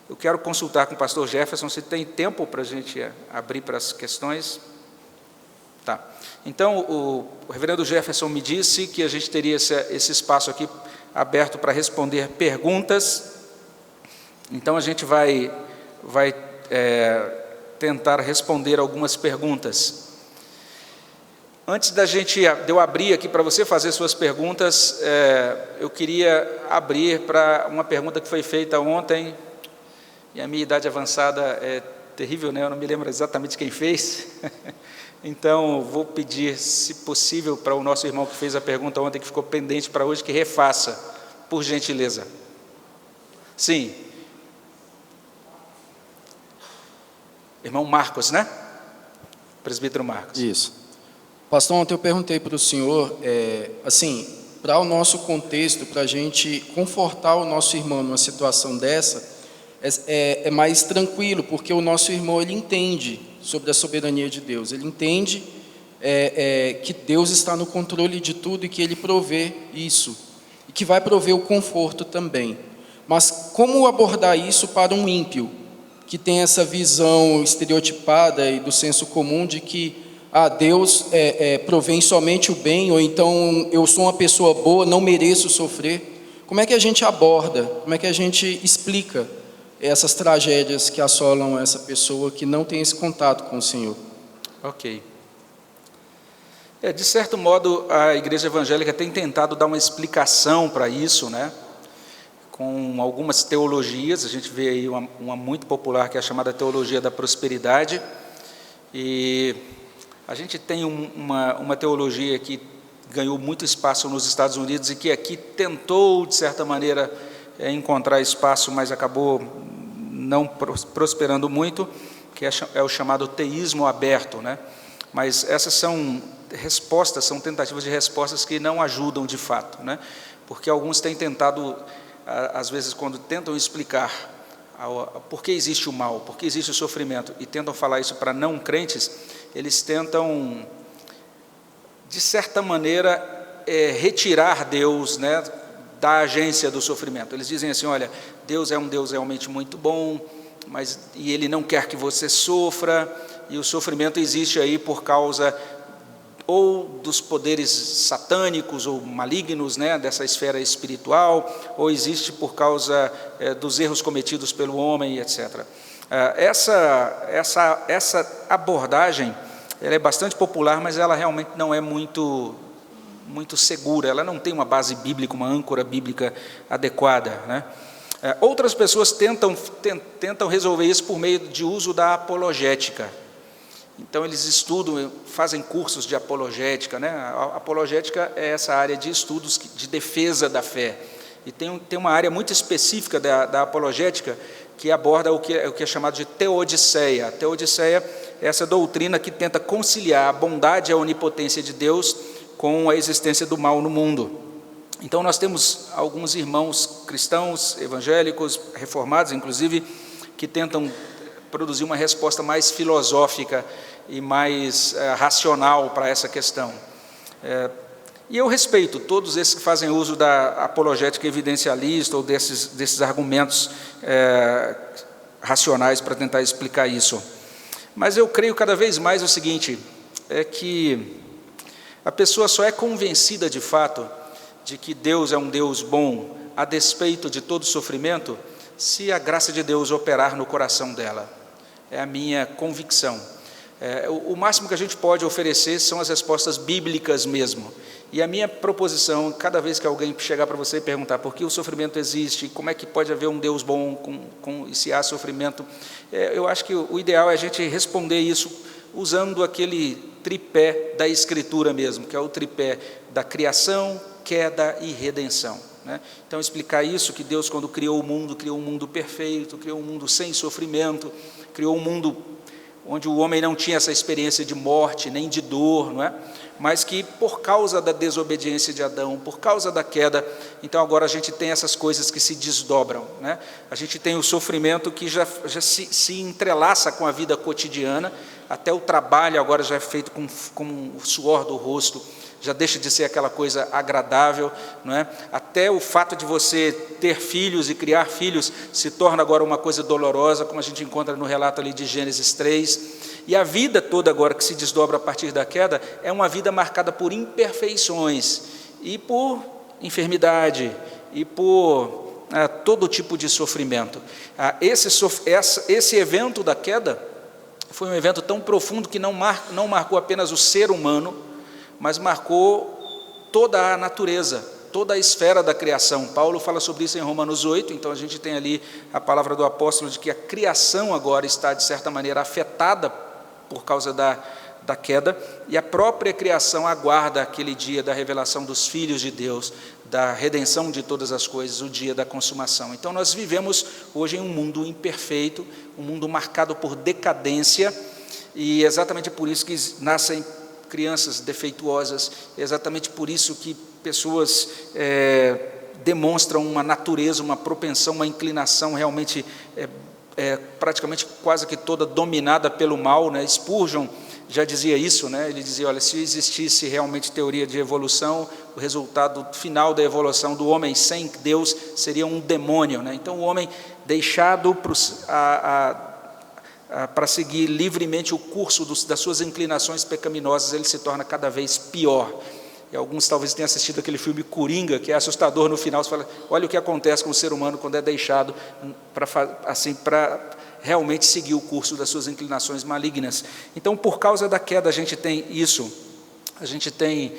Eu quero consultar com o pastor Jefferson se tem tempo para a gente abrir para as questões. Tá. Então, o reverendo Jefferson me disse que a gente teria esse espaço aqui aberto para responder perguntas. Então, a gente vai tentar responder algumas perguntas. Antes de eu abrir aqui para você fazer suas perguntas, eu queria abrir para uma pergunta que foi feita ontem, e a minha idade avançada é terrível, né? Eu não me lembro exatamente quem fez, então vou pedir, se possível, para o nosso irmão que fez a pergunta ontem, que ficou pendente para hoje, que refaça, por gentileza. Sim. Irmão Marcos, né? Presbítero Marcos. Isso. Pastor, ontem eu perguntei para o senhor, assim, para o nosso contexto, para a gente confortar o nosso irmão numa situação dessa, é mais tranquilo, porque o nosso irmão, ele entende sobre a soberania de Deus, ele entende que Deus está no controle de tudo e que Ele provê isso, e que vai prover o conforto também. Mas como abordar isso para um ímpio, que tem essa visão estereotipada e do senso comum de que Deus provém somente o bem, ou então eu sou uma pessoa boa, não mereço sofrer? Como é que a gente aborda, como é que a gente explica essas tragédias que assolam essa pessoa que não tem esse contato com o Senhor? Ok. De certo modo, a igreja evangélica tem tentado dar uma explicação para isso, né? Com algumas teologias. A gente vê aí uma muito popular, que é a chamada teologia da prosperidade, e a gente tem uma teologia que ganhou muito espaço nos Estados Unidos e que aqui tentou, de certa maneira, encontrar espaço, mas acabou não prosperando muito, que é o chamado teísmo aberto, né? Mas essas são respostas, são tentativas de respostas que não ajudam de fato, né? Porque alguns têm tentado, às vezes, quando tentam explicar por que existe o mal, por que existe o sofrimento, e tentam falar isso para não crentes, eles tentam, de certa maneira, retirar Deus, né, da agência do sofrimento. Eles dizem assim: olha, Deus é um Deus realmente muito bom, e Ele não quer que você sofra, e o sofrimento existe aí por causa ou dos poderes satânicos ou malignos, né, dessa esfera espiritual, ou existe por causa dos erros cometidos pelo homem, etc. Essa abordagem, ela é bastante popular, mas ela realmente não é muito segura, ela não tem uma base bíblica, uma âncora bíblica adequada, né? Outras pessoas tentam resolver isso por meio de uso da apologética. Então eles estudam, fazem cursos de apologética, né? A apologética é essa área de estudos de defesa da fé, e tem uma área muito específica da apologética que aborda o que é chamado de teodiceia. A teodiceia é essa doutrina que tenta conciliar a bondade e a onipotência de Deus com a existência do mal no mundo. Então nós temos alguns irmãos cristãos, evangélicos, reformados inclusive, que tentam produzir uma resposta mais filosófica e mais racional para essa questão. E eu respeito todos esses que fazem uso da apologética evidencialista ou desses argumentos racionais para tentar explicar isso. Mas eu creio cada vez mais o seguinte, é que a pessoa só é convencida de fato de que Deus é um Deus bom, a despeito de todo sofrimento, se a graça de Deus operar no coração dela. É a minha convicção. O máximo que a gente pode oferecer são as respostas bíblicas mesmo. E a minha proposição, cada vez que alguém chegar para você e perguntar por que o sofrimento existe, como é que pode haver um Deus bom se há sofrimento, eu acho que o ideal é a gente responder isso usando aquele tripé da Escritura mesmo, que é o tripé da criação, queda e redenção, né? Então explicar isso, que Deus, quando criou um mundo perfeito, criou um mundo sem sofrimento, criou um mundo onde o homem não tinha essa experiência de morte, nem de dor, não é? Mas que por causa da desobediência de Adão, por causa da queda, então agora a gente tem essas coisas que se desdobram, né? A gente tem o sofrimento que já se entrelaça com a vida cotidiana, até o trabalho agora já é feito com o suor do rosto, já deixa de ser aquela coisa agradável, não é? Até o fato de você ter filhos e criar filhos se torna agora uma coisa dolorosa, como a gente encontra no relato ali de Gênesis 3. E a vida toda agora que se desdobra a partir da queda é uma vida marcada por imperfeições e por enfermidade e por todo tipo de sofrimento. Esse evento da queda foi um evento tão profundo que não marcou apenas o ser humano, mas marcou toda a natureza, toda a esfera da criação. Paulo fala sobre isso em Romanos 8, então a gente tem ali a palavra do apóstolo de que a criação agora está, de certa maneira, afetada por causa da queda, e a própria criação aguarda aquele dia da revelação dos filhos de Deus, da redenção de todas as coisas, o dia da consumação. Então nós vivemos hoje em um mundo imperfeito, um mundo marcado por decadência, e exatamente por isso que nascem crianças defeituosas, exatamente por isso que pessoas demonstram uma natureza, uma propensão, uma inclinação realmente praticamente quase que toda dominada pelo mal, né? Spurgeon já dizia isso, né? Ele dizia, olha, se existisse realmente teoria de evolução, o resultado final da evolução do homem sem Deus seria um demônio, né? Então o homem deixado para seguir livremente o curso das suas inclinações pecaminosas, ele se torna cada vez pior. E alguns talvez tenham assistido aquele filme Coringa, que é assustador no final. Você fala, olha o que acontece com o ser humano quando é deixado para realmente seguir o curso das suas inclinações malignas. Então, por causa da queda, a gente tem isso, a gente tem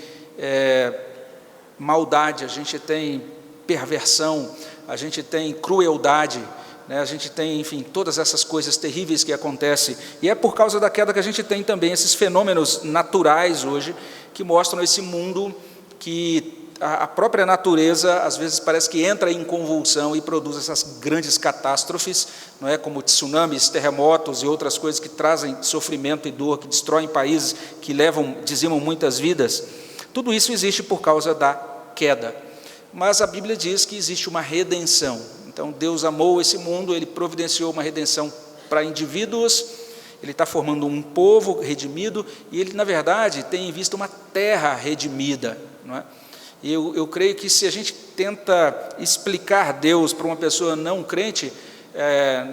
maldade, a gente tem perversão, a gente tem crueldade, né? A gente tem, enfim, todas essas coisas terríveis que acontecem, e é por causa da queda que a gente tem também esses fenômenos naturais hoje, que mostram esse mundo que a própria natureza, às vezes, parece que entra em convulsão e produz essas grandes catástrofes, não é? Como tsunamis, terremotos e outras coisas que trazem sofrimento e dor, que destroem países, que dizimam muitas vidas. Tudo isso existe por causa da queda. Mas a Bíblia diz que existe uma redenção. Então, Deus amou esse mundo, Ele providenciou uma redenção para indivíduos, Ele está formando um povo redimido, e Ele, na verdade, tem em vista uma terra redimida, não é? E eu creio que se a gente tenta explicar Deus para uma pessoa não crente,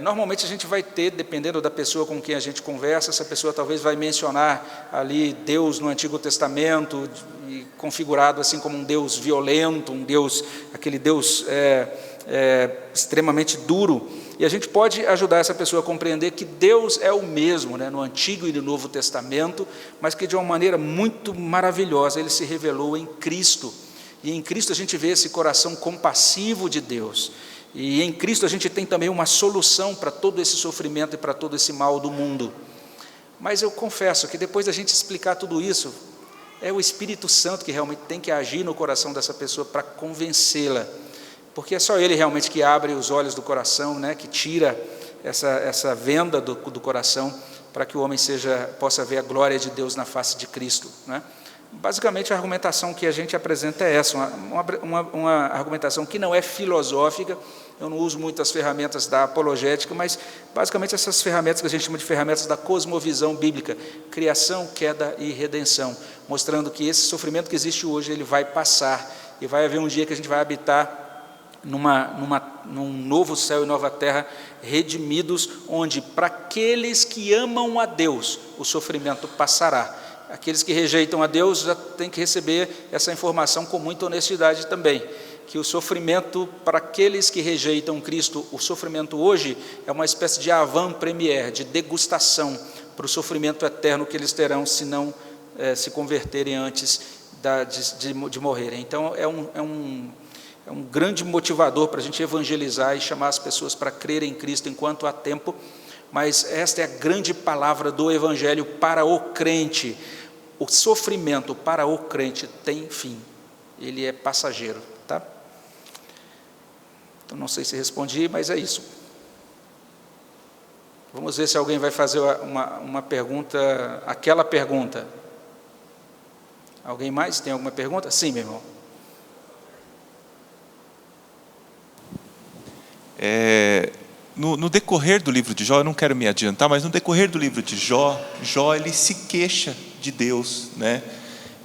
normalmente a gente vai ter, dependendo da pessoa com quem a gente conversa, essa pessoa talvez vai mencionar ali Deus no Antigo Testamento, e configurado assim como um Deus violento, aquele Deus extremamente duro, e a gente pode ajudar essa pessoa a compreender que Deus é o mesmo, né, no Antigo e no Novo Testamento, mas que de uma maneira muito maravilhosa Ele se revelou em Cristo, e em Cristo a gente vê esse coração compassivo de Deus, e em Cristo a gente tem também uma solução para todo esse sofrimento e para todo esse mal do mundo. Mas eu confesso que depois da gente explicar tudo isso, é o Espírito Santo que realmente tem que agir no coração dessa pessoa para convencê-la, porque é só Ele realmente que abre os olhos do coração, né, que tira essa venda do coração, para que o homem possa ver a glória de Deus na face de Cristo, né? Basicamente, a argumentação que a gente apresenta é essa, uma argumentação que não é filosófica. Eu não uso muitas ferramentas da apologética, mas basicamente essas ferramentas que a gente chama de ferramentas da cosmovisão bíblica, criação, queda e redenção, mostrando que esse sofrimento que existe hoje, ele vai passar, e vai haver um dia que a gente vai habitar num novo céu e nova terra, redimidos, onde para aqueles que amam a Deus, o sofrimento passará. Aqueles que rejeitam a Deus já têm que receber essa informação com muita honestidade também, que o sofrimento para aqueles que rejeitam Cristo, o sofrimento hoje é uma espécie de avant-première, de degustação para o sofrimento eterno que eles terão se não se converterem antes de morrerem. Então é um grande motivador para a gente evangelizar e chamar as pessoas para crerem em Cristo enquanto há tempo, mas esta é a grande palavra do Evangelho para o crente. O sofrimento para o crente tem fim, ele é passageiro, tá? Então não sei se respondi, mas é isso. Vamos ver se alguém vai fazer uma pergunta, aquela pergunta. Alguém mais tem alguma pergunta? Sim, meu irmão. no decorrer do livro de Jó, eu não quero me adiantar, mas no decorrer do livro de Jó, ele se queixa de Deus, né?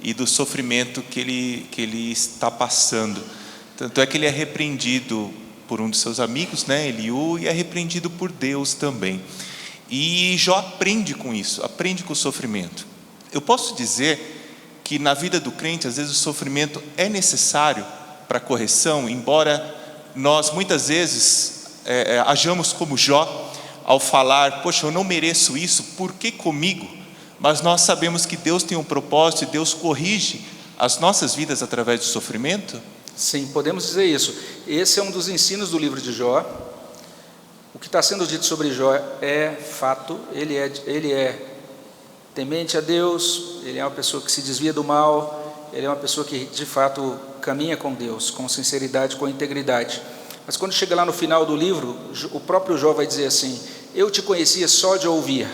E do sofrimento que ele está passando. Tanto é que ele é repreendido por um dos seus amigos, né, Eliú, e é repreendido por Deus também. E Jó aprende com isso, aprende com o sofrimento. Eu posso dizer que na vida do crente, às vezes o sofrimento é necessário para a correção, embora nós muitas vezes hajamos como Jó, ao falar, poxa, eu não mereço isso, por que comigo? Mas nós sabemos que Deus tem um propósito e Deus corrige as nossas vidas através do sofrimento. Sim, podemos dizer isso. Esse é um dos ensinos do livro de Jó. O que está sendo dito sobre Jó é fato. Ele é temente a Deus, ele é uma pessoa que se desvia do mal, ele é uma pessoa que de fato caminha com Deus, com sinceridade, com integridade. Mas quando chega lá no final do livro, o próprio Jó vai dizer assim: eu te conhecia só de ouvir,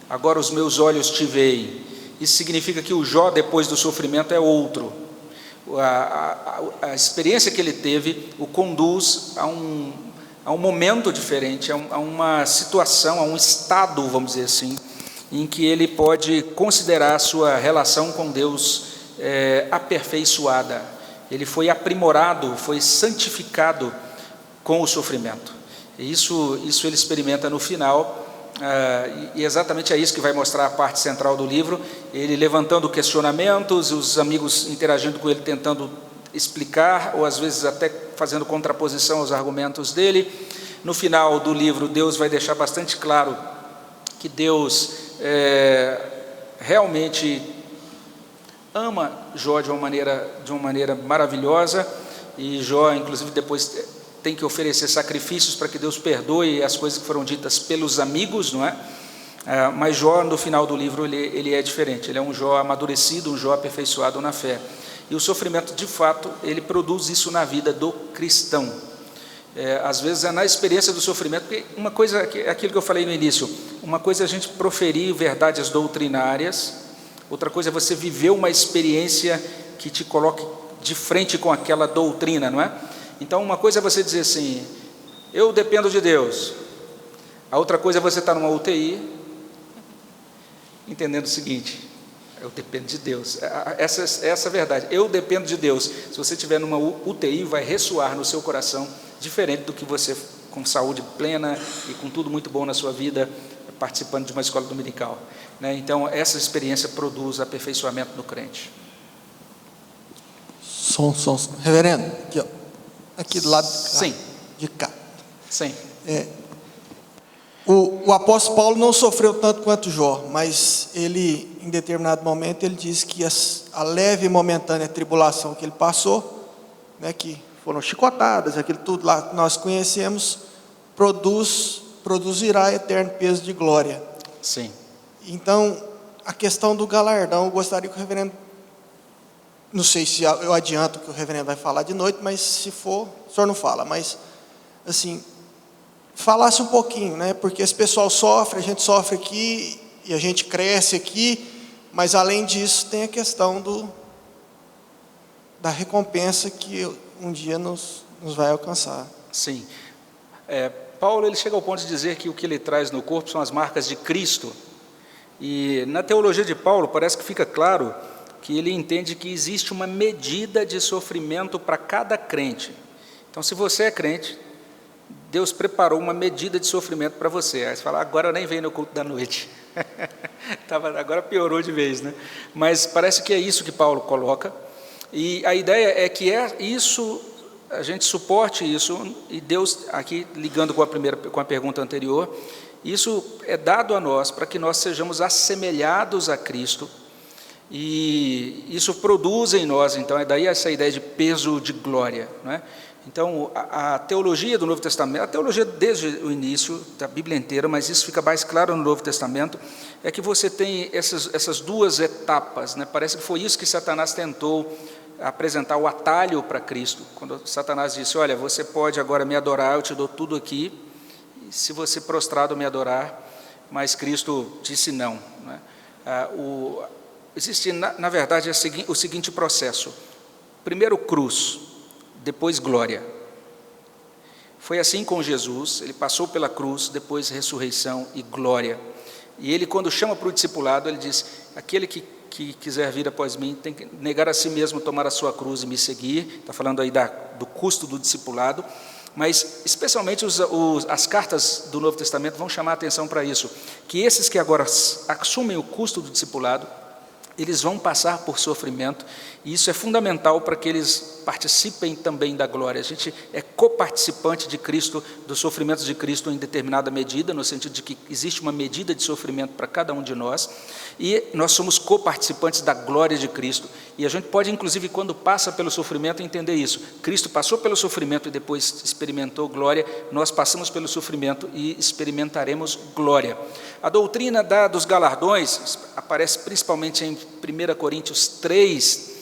agora os meus olhos te veem. Isso significa que o Jó, depois do sofrimento, é outro. A experiência que ele teve o conduz a um momento diferente, a uma situação, a um estado, vamos dizer assim, em que ele pode considerar a sua relação com Deus aperfeiçoada. Ele foi aprimorado, foi santificado com o sofrimento. E isso ele experimenta no final. E exatamente é isso que vai mostrar a parte central do livro, ele levantando questionamentos, os amigos interagindo com ele, tentando explicar, ou às vezes até fazendo contraposição aos argumentos dele. No final do livro, Deus vai deixar bastante claro que Deus realmente ama Jó de uma maneira maravilhosa, e Jó, inclusive, depois tem que oferecer sacrifícios para que Deus perdoe as coisas que foram ditas pelos amigos, não é? Mas Jó, no final do livro, ele é diferente, ele é um Jó amadurecido, um Jó aperfeiçoado na fé. E o sofrimento, de fato, ele produz isso na vida do cristão. Às vezes é na experiência do sofrimento, porque uma coisa, é aquilo que eu falei no início, uma coisa é a gente proferir verdades doutrinárias, outra coisa é você viver uma experiência que te coloque de frente com aquela doutrina, não é? Então, uma coisa é você dizer assim, eu dependo de Deus. A outra coisa é você estar numa UTI, entendendo o seguinte, eu dependo de Deus. Essa é a verdade, eu dependo de Deus. Se você estiver numa UTI, vai ressoar no seu coração, diferente do que você, com saúde plena e com tudo muito bom na sua vida, participando de uma escola dominical, né? Então, essa experiência produz aperfeiçoamento no crente. Reverendo, aqui do lado Sim. de cá. Sim. O apóstolo Paulo não sofreu tanto quanto Jó, mas ele, em determinado momento, ele diz que a leve e momentânea tribulação que ele passou, né, que foram chicotadas, aquilo tudo lá que nós conhecemos, produzirá eterno peso de glória. Sim. Então, a questão do galardão, eu gostaria que o reverendo, não sei se eu adianto que o reverendo vai falar de noite, mas se for, o senhor não fala, mas assim, falasse um pouquinho, né? Porque esse pessoal sofre, a gente sofre aqui e a gente cresce aqui, mas além disso tem a questão da recompensa que um dia nos vai alcançar. Sim. Paulo, ele chega ao ponto de dizer que o que ele traz no corpo são as marcas de Cristo. E na teologia de Paulo parece que fica claro que ele entende que existe uma medida de sofrimento para cada crente. Então, se você é crente, Deus preparou uma medida de sofrimento para você. Aí você fala, agora eu nem venho no culto da noite. Agora piorou de vez, né? Mas parece que é isso que Paulo coloca. E a ideia é que isso, a gente suporte isso, e Deus, aqui ligando com a pergunta anterior, isso é dado a nós para que nós sejamos assemelhados a Cristo, e isso produz em nós, então, é daí essa ideia de peso de glória, não é? Então, a teologia do Novo Testamento, a teologia desde o início da Bíblia inteira, mas isso fica mais claro no Novo Testamento, é que você tem essas duas etapas, né? Parece que foi isso que Satanás tentou apresentar, o atalho para Cristo, quando Satanás disse, olha, você pode agora me adorar, eu te dou tudo aqui, se você prostrado me adorar, mas Cristo disse não, né? Existe, na verdade, o seguinte processo: primeiro cruz, depois glória. Foi assim com Jesus, ele passou pela cruz, depois ressurreição e glória. E ele, quando chama para o discipulado, ele diz: aquele que quiser vir após mim, tem que negar a si mesmo, tomar a sua cruz e me seguir. Está falando aí do custo do discipulado, mas especialmente as cartas do Novo Testamento vão chamar a atenção para isso, que esses que agora assumem o custo do discipulado, eles vão passar por sofrimento, e isso é fundamental para que eles participem também da glória. A gente é coparticipante de Cristo, dos sofrimentos de Cristo em determinada medida, no sentido de que existe uma medida de sofrimento para cada um de nós, e nós somos coparticipantes da glória de Cristo. E a gente pode, inclusive, quando passa pelo sofrimento, entender isso. Cristo passou pelo sofrimento e depois experimentou glória, nós passamos pelo sofrimento e experimentaremos glória. A doutrina dos galardões aparece principalmente em 1 Coríntios 3,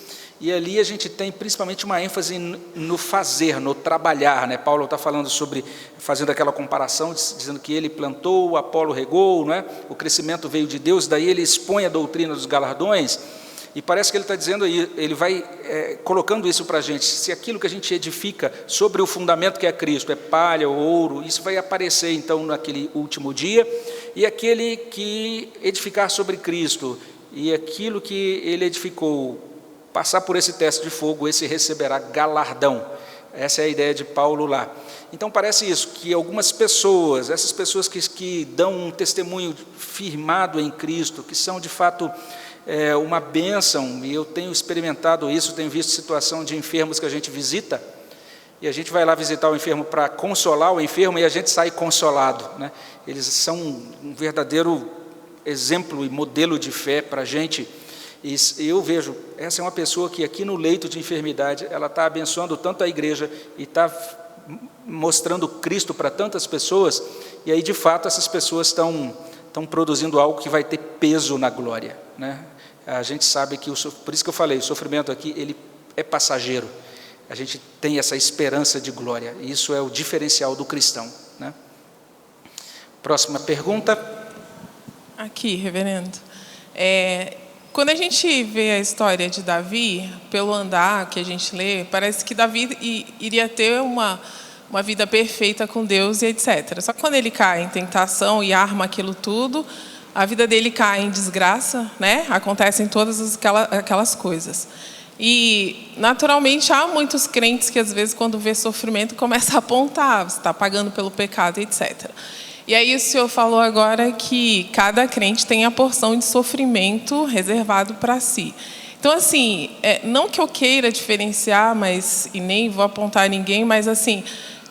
e ali a gente tem principalmente uma ênfase no fazer, no trabalhar, né? Paulo está falando sobre, fazendo aquela comparação, dizendo que ele plantou, Apolo regou, né? O crescimento veio de Deus, daí ele expõe a doutrina dos galardões, e parece que ele está dizendo aí, ele vai colocando isso para a gente: se aquilo que a gente edifica sobre o fundamento que é Cristo, é palha ou ouro, isso vai aparecer então naquele último dia, e aquele que edificar sobre Cristo, e aquilo que ele edificou, passar por esse teste de fogo, esse receberá galardão. Essa é a ideia de Paulo lá. Então parece isso, que algumas pessoas, essas pessoas que dão um testemunho firmado em Cristo, que são de fato uma bênção, e eu tenho experimentado isso, tenho visto situação de enfermos que a gente visita, e a gente vai lá visitar o enfermo para consolar o enfermo, e a gente sai consolado, né? Eles são um verdadeiro exemplo e modelo de fé para a gente. E eu vejo, essa é uma pessoa que aqui no leito de enfermidade, ela está abençoando tanto a igreja e está mostrando Cristo para tantas pessoas, e aí de fato essas pessoas estão produzindo algo que vai ter peso na glória, né? A gente sabe que, por isso que eu falei, o sofrimento aqui, ele é passageiro, a gente tem essa esperança de glória, e isso é o diferencial do cristão, né? Próxima pergunta. Aqui, reverendo. Quando a gente vê a história de Davi, pelo andar que a gente lê, parece que Davi iria ter uma vida perfeita com Deus e etc. Só que quando ele cai em tentação e arma aquilo tudo, a vida dele cai em desgraça, né? Acontecem todas aquelas coisas. E, naturalmente, há muitos crentes que, às vezes, quando vê sofrimento, começam a apontar: você está pagando pelo pecado, etc. E aí o senhor falou agora que cada crente tem a porção de sofrimento reservado para si. Então, assim, não que eu queira diferenciar, e nem vou apontar ninguém, mas, assim,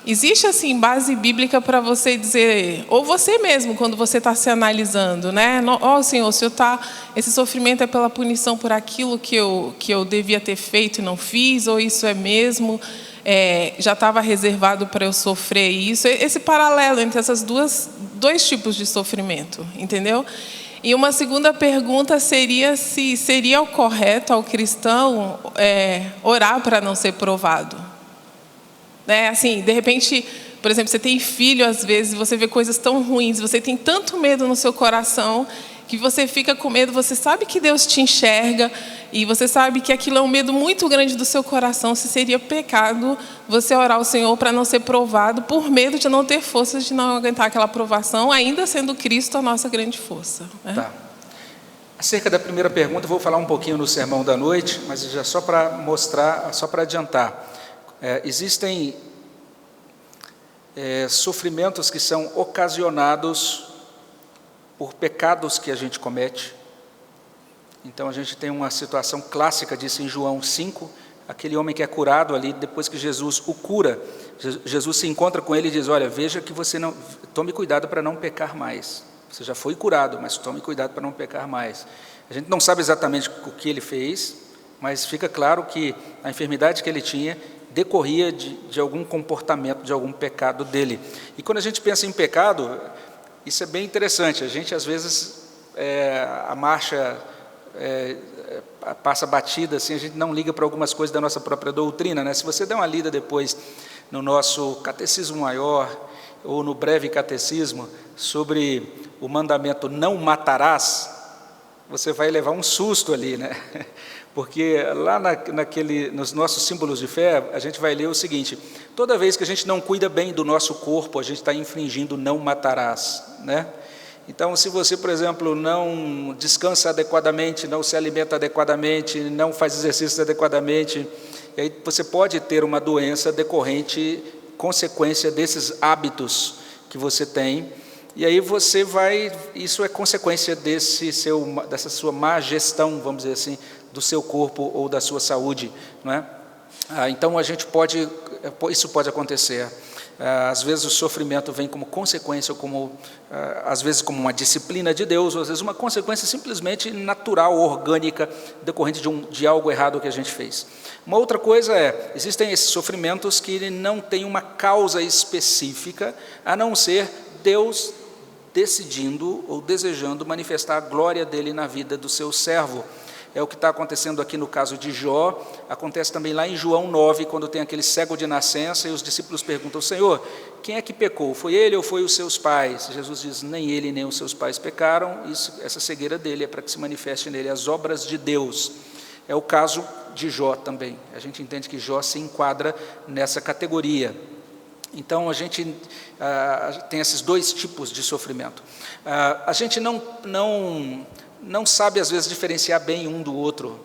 existe, assim, base bíblica para você dizer, ou você mesmo, quando você está se analisando, né? Senhor, o senhor esse sofrimento é pela punição por aquilo que eu devia ter feito e não fiz, ou isso é mesmo... já estava reservado para eu sofrer isso, esse paralelo entre esses dois tipos de sofrimento, entendeu? E uma segunda pergunta seria se seria o correto ao cristão orar para não ser provado, né? Assim, de repente, por exemplo, você tem filho, às vezes você vê coisas tão ruins, você tem tanto medo no seu coração que você fica com medo, você sabe que Deus te enxerga e você sabe que aquilo é um medo muito grande do seu coração, se seria pecado você orar ao Senhor para não ser provado, por medo de não ter forças de não aguentar aquela provação, ainda sendo Cristo a nossa grande força, né? Tá. Acerca da primeira pergunta, eu vou falar um pouquinho no sermão da noite, mas já só para mostrar, só para adiantar. Existem sofrimentos que são ocasionados por pecados que a gente comete. Então a gente tem uma situação clássica disso em João 5, aquele homem que é curado ali, depois que Jesus o cura, Jesus se encontra com ele e diz: olha, veja que você não, tome cuidado para não pecar mais, você já foi curado, mas tome cuidado para não pecar mais. A gente não sabe exatamente o que ele fez, mas fica claro que a enfermidade que ele tinha decorria de algum comportamento, de algum pecado dele. E quando a gente pensa em pecado, isso é bem interessante. A gente, às vezes, a marcha passa batida, assim, a gente não liga para algumas coisas da nossa própria doutrina, né? Se você der uma lida depois no nosso Catecismo Maior, ou no Breve Catecismo, sobre o mandamento não matarás, você vai levar um susto ali, né? Porque lá nos nossos símbolos de fé, a gente vai ler o seguinte: toda vez que a gente não cuida bem do nosso corpo, a gente está infringindo não matarás, né? Então, se você, por exemplo, não descansa adequadamente, não se alimenta adequadamente, não faz exercícios adequadamente, e aí você pode ter uma doença decorrente, consequência desses hábitos que você tem, e aí você vai, isso é consequência dessa sua má gestão, vamos dizer assim, do seu corpo ou da sua saúde, não é? Então isso pode acontecer. Às vezes o sofrimento vem como consequência, às vezes como uma disciplina de Deus, ou às vezes uma consequência simplesmente natural, orgânica, decorrente de algo errado que a gente fez. Uma outra coisa existem esses sofrimentos que não têm uma causa específica, a não ser Deus decidindo ou desejando manifestar a glória dele na vida do seu servo. É o que está acontecendo aqui no caso de Jó, acontece também lá em João 9, quando tem aquele cego de nascença e os discípulos perguntam: Senhor, quem é que pecou? Foi ele ou foi os seus pais? Jesus diz: nem ele nem os seus pais pecaram, essa cegueira dele é para que se manifeste nele as obras de Deus. É o caso de Jó também, a gente entende que Jó se enquadra nessa categoria. Então a gente tem esses dois tipos de sofrimento. A gente não sabe, às vezes, diferenciar bem um do outro.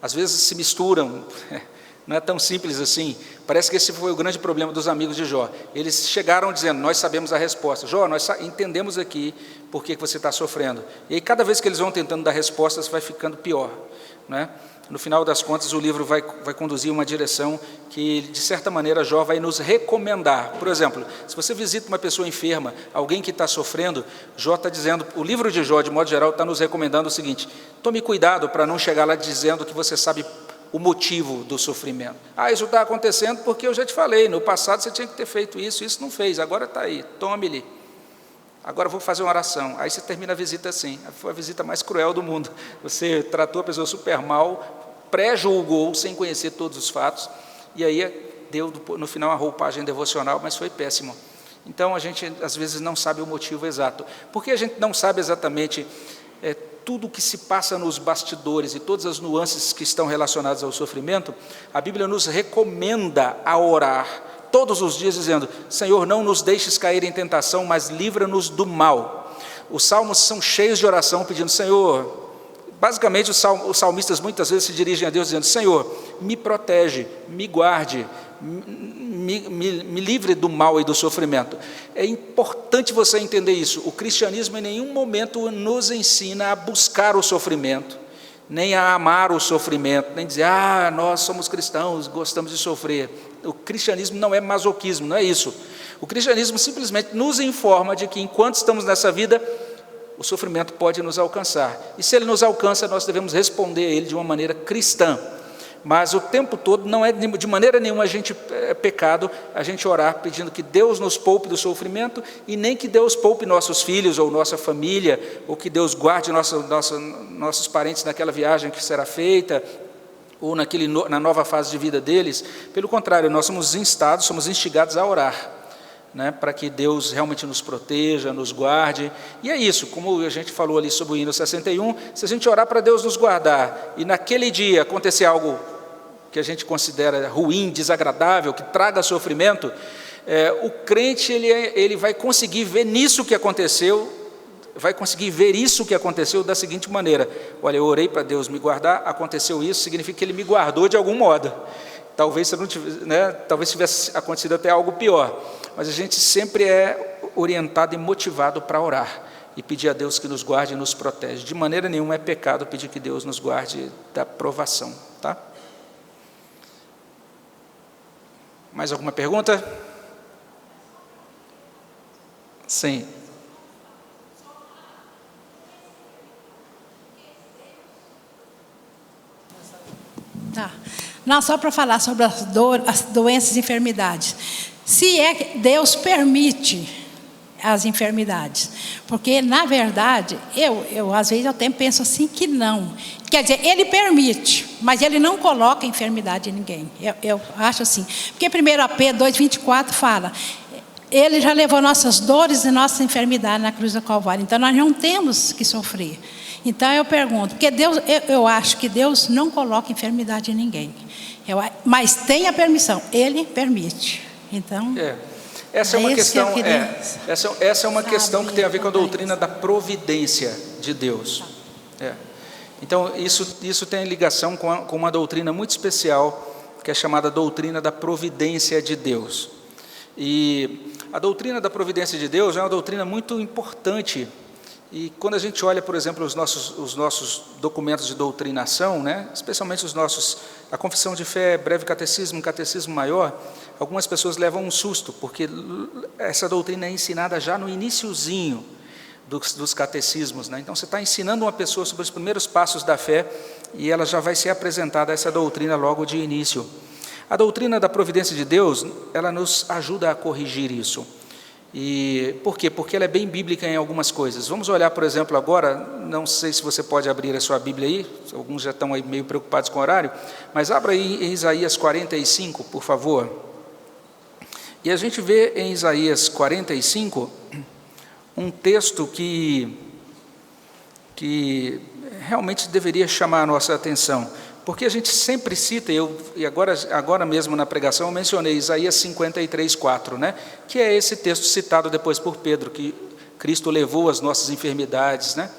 Às vezes se misturam, não é tão simples assim. Parece que esse foi o grande problema dos amigos de Jó. Eles chegaram dizendo: nós sabemos a resposta. Jó, nós entendemos aqui por que você está sofrendo. E aí, cada vez que eles vão tentando dar respostas, vai ficando pior, não é? No final das contas, o livro vai conduzir uma direção que, de certa maneira, Jó vai nos recomendar. Por exemplo, se você visita uma pessoa enferma, alguém que está sofrendo, Jó está dizendo, o livro de Jó, de modo geral, está nos recomendando o seguinte: tome cuidado para não chegar lá dizendo que você sabe o motivo do sofrimento. Isso está acontecendo porque eu já te falei, no passado você tinha que ter feito isso não fez, agora está aí, tome-lhe. Agora vou fazer uma oração. Aí você termina a visita assim. Foi a visita mais cruel do mundo. Você tratou a pessoa super mal, pré-julgou sem conhecer todos os fatos, e aí deu no final uma roupagem devocional, mas foi péssimo. Então a gente às vezes não sabe o motivo exato. Porque a gente não sabe exatamente tudo o que se passa nos bastidores e todas as nuances que estão relacionadas ao sofrimento, a Bíblia nos recomenda a orar todos os dias dizendo: Senhor, não nos deixes cair em tentação, mas livra-nos do mal. Os salmos são cheios de oração pedindo: Senhor, basicamente os salmistas muitas vezes se dirigem a Deus dizendo: Senhor, me protege, me guarde, me livre do mal e do sofrimento. É importante você entender isso. O cristianismo em nenhum momento nos ensina a buscar o sofrimento, nem a amar o sofrimento, nem dizer: nós somos cristãos, gostamos de sofrer. O cristianismo não é masoquismo, não é isso. O cristianismo simplesmente nos informa de que enquanto estamos nessa vida, o sofrimento pode nos alcançar. E se ele nos alcança, nós devemos responder a ele de uma maneira cristã. Mas o tempo todo, não é de maneira nenhuma pecado a gente orar pedindo que Deus nos poupe do sofrimento, e nem que Deus poupe nossos filhos ou nossa família, ou que Deus guarde nossos parentes naquela viagem que será feita, ou na nova fase de vida deles. Pelo contrário, nós somos instados, somos instigados a orar, né, para que Deus realmente nos proteja, nos guarde. E é isso, como a gente falou ali sobre o hino 61, se a gente orar para Deus nos guardar, e naquele dia acontecer algo que a gente considera ruim, desagradável, que traga sofrimento, o crente ele vai conseguir ver nisso que aconteceu, vai conseguir ver isso que aconteceu da seguinte maneira: olha, eu orei para Deus me guardar, aconteceu isso, significa que Ele me guardou de algum modo. Talvez tivesse acontecido até algo pior, mas a gente sempre é orientado e motivado para orar e pedir a Deus que nos guarde e nos protege. De maneira nenhuma é pecado pedir que Deus nos guarde da provação, tá? Mais alguma pergunta? Sim. Tá. Não, só para falar sobre as doenças e enfermidades. Se é que Deus permite as enfermidades, porque na verdade eu às vezes penso assim que não. Quer dizer, Ele permite, mas Ele não coloca enfermidade em ninguém. Eu acho assim, porque 1 Pedro 2,24 fala: Ele já levou nossas dores e nossas enfermidades na cruz do Calvário, então nós não temos que sofrer. Então eu pergunto, porque Deus, eu acho que Deus não coloca enfermidade em ninguém. Mas tem a permissão, Ele permite. Então, essa é uma questão, essa é uma sabe, questão que tem a ver com a doutrina da providência de Deus. Então, isso tem ligação com uma doutrina muito especial, que é chamada doutrina da providência de Deus. E a doutrina da providência de Deus é uma doutrina muito importante. E quando a gente olha, por exemplo, os nossos documentos de doutrinação, né, especialmente a confissão de fé, breve catecismo, catecismo maior, algumas pessoas levam um susto, porque essa doutrina é ensinada já no iniciozinho dos catecismos, né? Então você está ensinando uma pessoa sobre os primeiros passos da fé e ela já vai ser apresentada essa doutrina logo de início. A doutrina da providência de Deus, ela nos ajuda a corrigir isso. E por quê? Porque ela é bem bíblica em algumas coisas. Vamos olhar, por exemplo, agora, não sei se você pode abrir a sua Bíblia aí, alguns já estão aí meio preocupados com o horário, mas abra aí em Isaías 45, por favor. E a gente vê em Isaías 45 um texto que realmente deveria chamar a nossa atenção, porque a gente sempre cita, e agora mesmo na pregação eu mencionei Isaías 53:4, né? Que é esse texto citado depois por Pedro, que Cristo levou as nossas enfermidades, né?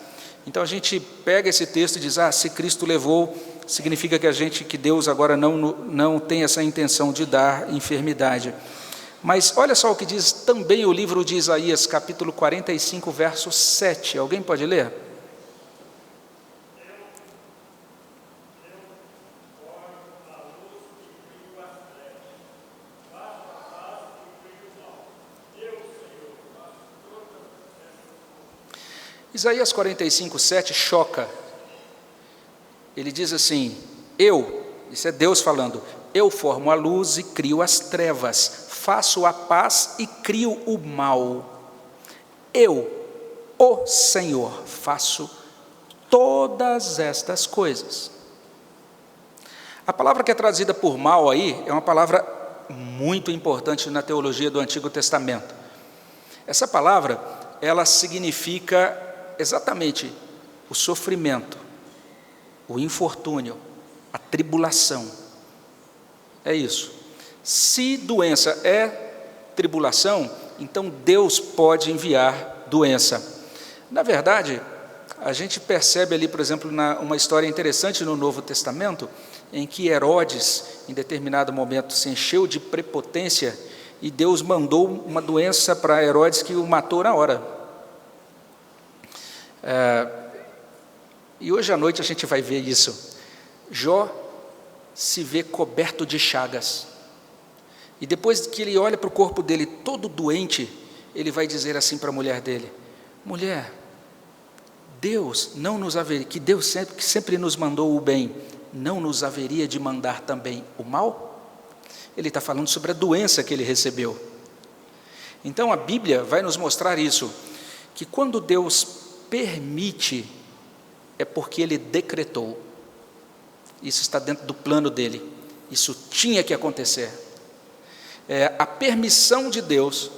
Então a gente pega esse texto e diz, se Cristo levou, significa que Deus agora não tem essa intenção de dar enfermidade. Mas olha só o que diz também o livro de Isaías, capítulo 45, verso 7. Alguém pode ler? Isaías 45, 7 choca. Ele diz assim, isso é Deus falando, eu formo a luz e crio as trevas, faço a paz e crio o mal. Eu, o Senhor, faço todas estas coisas. A palavra que é traduzida por mal aí é uma palavra muito importante na teologia do Antigo Testamento. Essa palavra, ela significa exatamente o sofrimento, o infortúnio, a tribulação. É isso. Se doença é tribulação, então Deus pode enviar doença. Na verdade, a gente percebe ali, por exemplo, uma história interessante no Novo Testamento, em que Herodes, em determinado momento, se encheu de prepotência e Deus mandou uma doença para Herodes que o matou na hora. E hoje à noite a gente vai ver isso. Jó se vê coberto de chagas. E depois que ele olha para o corpo dele todo doente, ele vai dizer assim para a mulher dele, mulher, Deus não nos haveria, que Deus sempre nos mandou o bem, não nos haveria de mandar também o mal? Ele está falando sobre a doença que ele recebeu. Então a Bíblia vai nos mostrar isso, que quando Deus permite, é porque Ele decretou. Isso está dentro do plano dele, isso tinha que acontecer. A permissão de Deus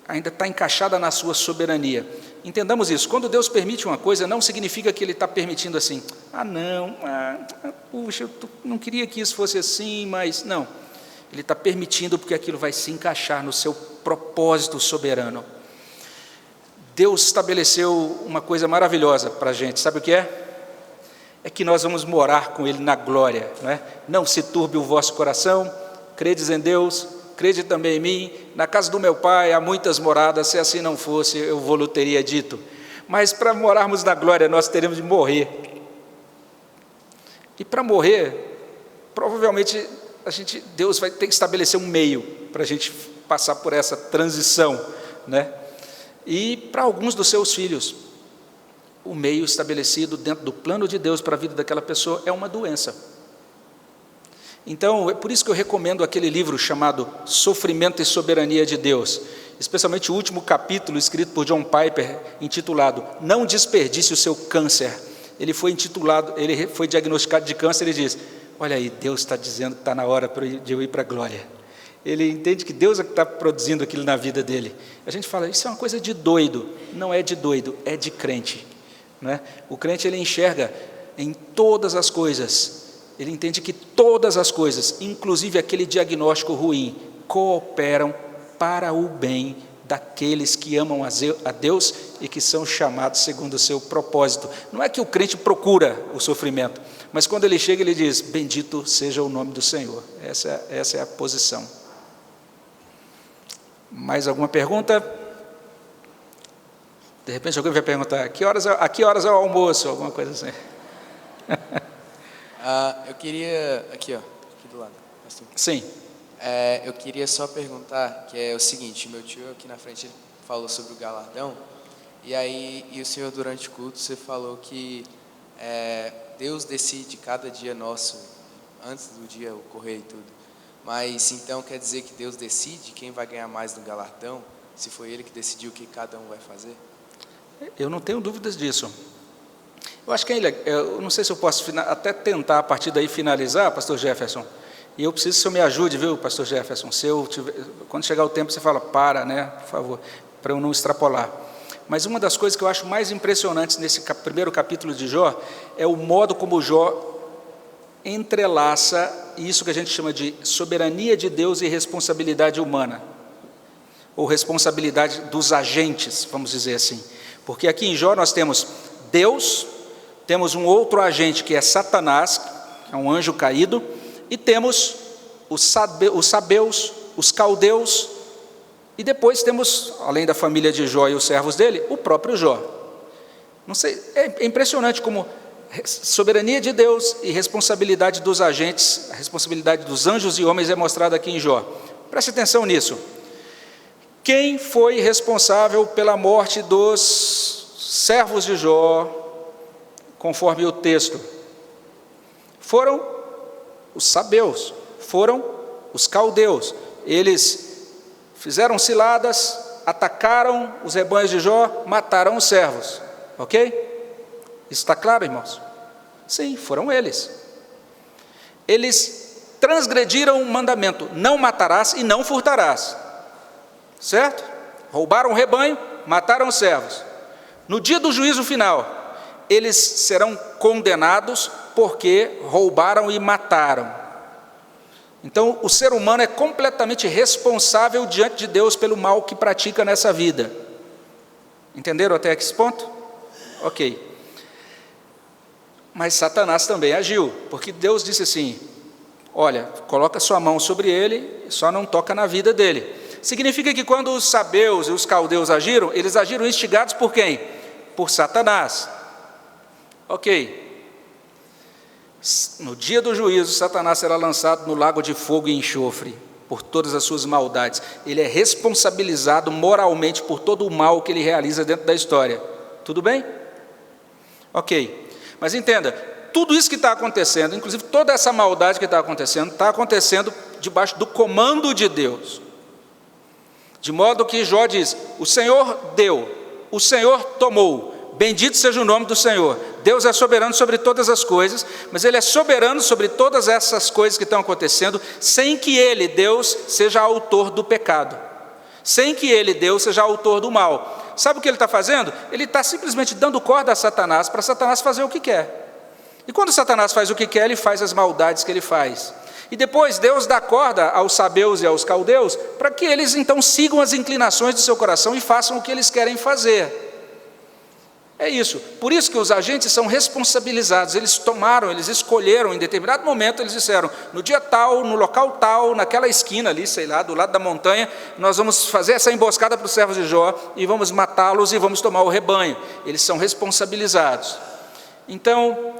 ainda está encaixada na sua soberania. Entendamos isso, quando Deus permite uma coisa, não significa que Ele está permitindo assim, puxa, eu não queria que isso fosse assim, mas não. Ele está permitindo porque aquilo vai se encaixar no seu propósito soberano. Deus estabeleceu uma coisa maravilhosa para a gente, sabe o que é? É que nós vamos morar com Ele na glória, não é? Não se turbe o vosso coração, credes em Deus, crede também em mim, na casa do meu Pai há muitas moradas, se assim não fosse, eu vou-lhe teria dito. Mas para morarmos na glória, nós teremos de morrer. E para morrer, provavelmente, Deus vai ter que estabelecer um meio para a gente passar por essa transição, né? E para alguns dos seus filhos, o meio estabelecido dentro do plano de Deus para a vida daquela pessoa é uma doença. Então, é por isso que eu recomendo aquele livro chamado Sofrimento e Soberania de Deus, especialmente o último capítulo escrito por John Piper, intitulado Não Desperdice o Seu Câncer. Ele foi diagnosticado de câncer e diz, olha aí, Deus está dizendo que está na hora de eu ir para a glória. Ele entende que Deus é que está produzindo aquilo na vida dele. A gente fala, isso é uma coisa de doido. Não é de doido, é de crente. né? O crente, ele enxerga em todas as coisas, ele entende que todas as coisas, inclusive aquele diagnóstico ruim, cooperam para o bem daqueles que amam a Deus e que são chamados segundo o seu propósito. Não é que o crente procura o sofrimento, mas quando ele chega, ele diz: bendito seja o nome do Senhor. Essa é a posição. Mais alguma pergunta? De repente alguém vai perguntar: a que horas é o almoço? Alguma coisa assim. Eu queria... Aqui do lado. Pastor. Sim. Eu queria só perguntar, que é o seguinte: meu tio aqui na frente falou sobre o galardão, e o senhor, durante o culto, você falou que Deus decide cada dia nosso, antes do dia ocorrer e tudo. Mas então quer dizer que Deus decide quem vai ganhar mais no galardão, se foi Ele que decidiu o que cada um vai fazer? Eu não tenho dúvidas disso. Eu acho que eu não sei se eu posso até tentar a partir daí finalizar, pastor Jefferson. E eu preciso que o senhor me ajude, viu, pastor Jefferson? Quando chegar o tempo, você fala: para, né, por favor, para eu não extrapolar. Mas uma das coisas que eu acho mais impressionantes nesse primeiro capítulo de Jó é o modo como Jó entrelaça isso que a gente chama de soberania de Deus e responsabilidade humana, ou responsabilidade dos agentes, vamos dizer assim. Porque aqui em Jó nós temos Deus, temos um outro agente que é Satanás, que é um anjo caído, e temos os sabeus, os caldeus, e depois temos, além da família de Jó e os servos dele, o próprio Jó. Não sei, é impressionante como soberania de Deus e responsabilidade dos agentes, a responsabilidade dos anjos e homens é mostrada aqui em Jó. Preste atenção nisso. Quem foi responsável pela morte dos servos de Jó, conforme o texto? Foram os sabeus, foram os caldeus. Eles fizeram ciladas, atacaram os rebanhos de Jó, mataram os servos. Ok? Isso está claro, irmãos? Sim, foram eles. Eles transgrediram o mandamento: não matarás e não furtarás. Certo? Roubaram o rebanho, mataram os servos. No dia do juízo final, eles serão condenados porque roubaram e mataram. Então, o ser humano é completamente responsável diante de Deus pelo mal que pratica nessa vida. Entenderam até esse ponto? Ok. Mas Satanás também agiu, porque Deus disse assim: olha, coloca sua mão sobre ele, só não toca na vida dele. Significa que quando os sabeus e os caldeus agiram, eles agiram instigados por quem? Por Satanás. Ok. No dia do juízo, Satanás será lançado no lago de fogo e enxofre, por todas as suas maldades. Ele é responsabilizado moralmente por todo o mal que ele realiza dentro da história. Tudo bem? Ok. Mas entenda, tudo isso que está acontecendo, inclusive toda essa maldade que está acontecendo debaixo do comando de Deus. De modo que Jó diz: o Senhor deu, o Senhor tomou, bendito seja o nome do Senhor. Deus é soberano sobre todas as coisas, mas Ele é soberano sobre todas essas coisas que estão acontecendo, sem que Ele, Deus, seja autor do pecado, sem que Ele, Deus, seja autor do mal. Sabe o que Ele está fazendo? Ele está simplesmente dando corda a Satanás, para Satanás fazer o que quer. E quando Satanás faz o que quer, ele faz as maldades que ele faz. E depois Deus dá corda aos sabeus e aos caldeus, para que eles então sigam as inclinações do seu coração e façam o que eles querem fazer. É isso. Por isso que os agentes são responsabilizados. Eles escolheram, em determinado momento, eles disseram: no dia tal, no local tal, naquela esquina ali, sei lá, do lado da montanha, nós vamos fazer essa emboscada para os servos de Jó e vamos matá-los e vamos tomar o rebanho. Eles são responsabilizados. Então,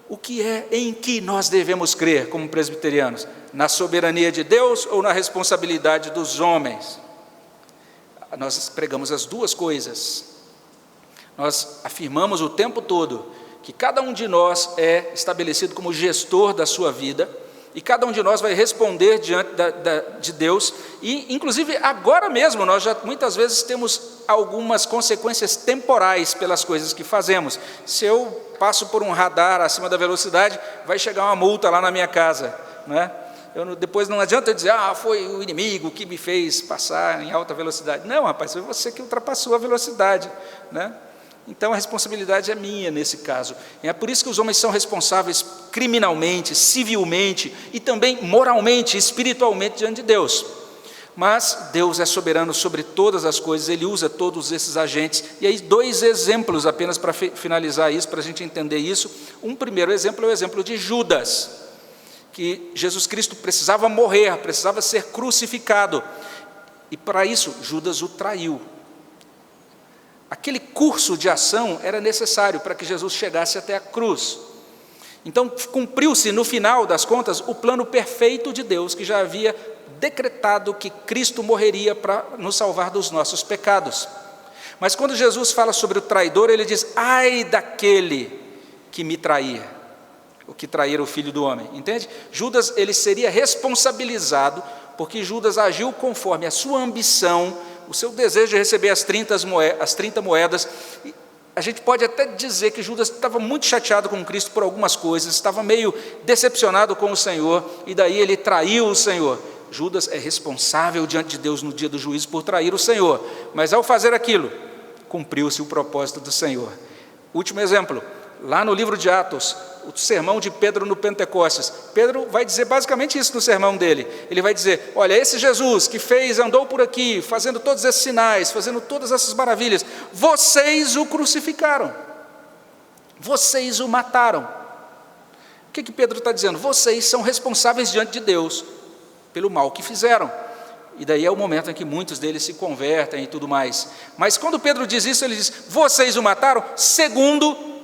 o que é em que nós devemos crer como presbiterianos? Na soberania de Deus ou na responsabilidade dos homens? Nós pregamos as duas coisas. Nós afirmamos o tempo todo que cada um de nós é estabelecido como gestor da sua vida, e cada um de nós vai responder diante de Deus, e inclusive agora mesmo nós já muitas vezes temos algumas consequências temporais pelas coisas que fazemos. Se eu passo por um radar acima da velocidade, vai chegar uma multa lá na minha casa, né? Depois não adianta eu dizer: foi o inimigo que me fez passar em alta velocidade. Não, rapaz, foi você que ultrapassou a velocidade, né? Então a responsabilidade é minha nesse caso. É por isso que os homens são responsáveis criminalmente, civilmente e também moralmente, espiritualmente diante de Deus. Mas Deus é soberano sobre todas as coisas, Ele usa todos esses agentes. E aí 2 exemplos apenas para finalizar isso, para a gente entender isso. Um primeiro exemplo é o exemplo de Judas, que Jesus Cristo precisava morrer, precisava ser crucificado. E para isso Judas o traiu. Aquele curso de ação era necessário para que Jesus chegasse até a cruz. Então cumpriu-se no final das contas o plano perfeito de Deus, que já havia decretado que Cristo morreria para nos salvar dos nossos pecados. Mas quando Jesus fala sobre o traidor, ele diz: ai daquele que me trair, o que trair o Filho do Homem, entende? Judas, ele seria responsabilizado, porque Judas agiu conforme a sua ambição, o seu desejo de receber as 30 moedas. A gente pode até dizer que Judas estava muito chateado com Cristo por algumas coisas, estava meio decepcionado com o Senhor, e daí ele traiu o Senhor. Judas é responsável diante de Deus no dia do juízo por trair o Senhor, mas ao fazer aquilo, cumpriu-se o propósito do Senhor. Último exemplo, lá no livro de Atos, o sermão de Pedro no Pentecostes. Pedro vai dizer basicamente isso no sermão dele. Ele vai dizer: olha, esse Jesus que andou por aqui, fazendo todos esses sinais, fazendo todas essas maravilhas, vocês o crucificaram, vocês o mataram. O que Pedro está dizendo? Vocês são responsáveis diante de Deus pelo mal que fizeram. E daí é o momento em que muitos deles se convertem e tudo mais. Mas quando Pedro diz isso, ele diz: vocês o mataram segundo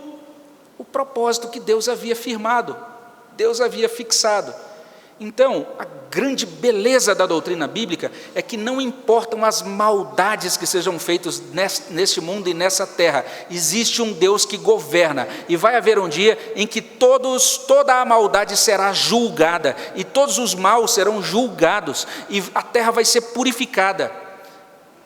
o propósito que Deus havia firmado, Deus havia fixado. Então, a grande beleza da doutrina bíblica é que não importam as maldades que sejam feitas neste mundo e nessa terra, existe um Deus que governa, e vai haver um dia em que toda a maldade será julgada, e todos os maus serão julgados, e a terra vai ser purificada.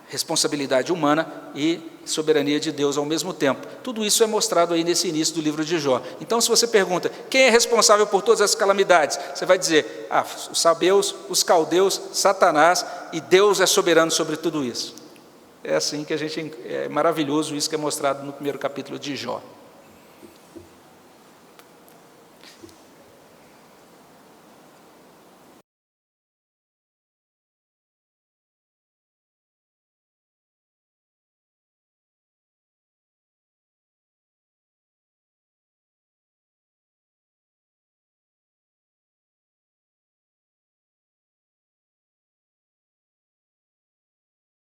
Responsabilidade humana e soberania de Deus ao mesmo tempo. Tudo isso é mostrado aí nesse início do livro de Jó. Então, se você pergunta, quem é responsável por todas as calamidades? Você vai dizer: os sabeus, os caldeus, Satanás, e Deus é soberano sobre tudo isso. É assim que é maravilhoso isso que é mostrado no primeiro capítulo de Jó.